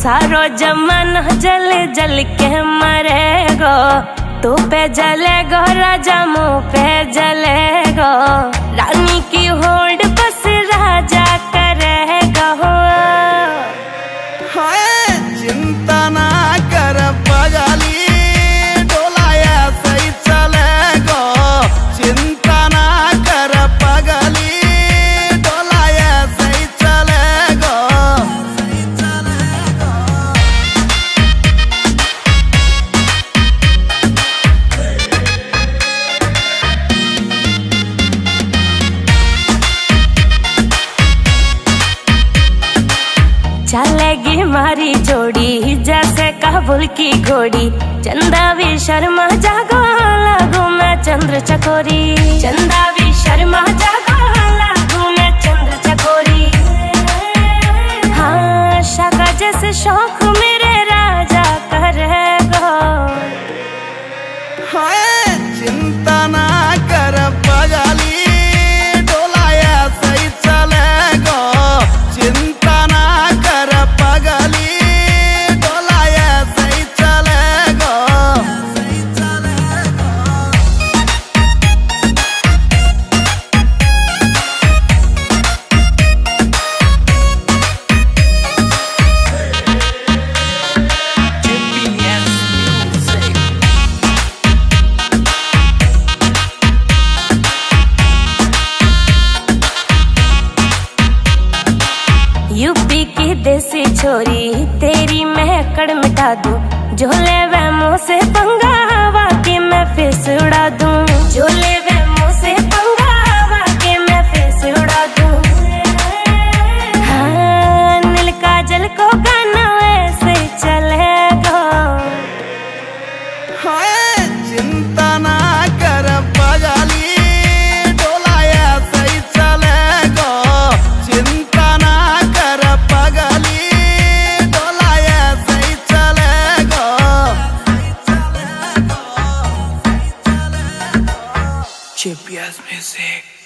सारो जमाना जल जल के मरेगो, तू पे जलेगो राजा मुँह पे जलेगो, रानी की होड़ बस राजा करेगा। चिंता ना कर पगली, डोलाया सही चलेगो। चिंता ना कर पगली, डोलाया सही चलेगो। चलेगी मारी जोड़ी जैसे काबुल की घोड़ी, चंदा भी शर्मा जागो लागू मैं चंद्र चकोरी, चंदा भी शर्मा जागो लागू मैं चंद्र चकोरी। हाँ शाका जैसे शौक मेरे राजा करेगो। चिंता ना कर पगली, डोलाया सही चलेगो। चिंता ना कर पगली, डोलाया सही चलेगो। यूपी की देसी छोरी तेरी महकड़ मिटा दूं, झोले वे मुँह से पंगा हवा के मैं फिस उड़ा दूं, झोले वे मुँह से पंगा हवा के मैं फिस उड़ा दूं। हाँ नील काजल को गाना ऐसे चलेगा। चिंता ना कर पगली, डोलाया सही चलेगो। चिंता ना कर पगली, डोलाया सही चलेगो। GPS Music।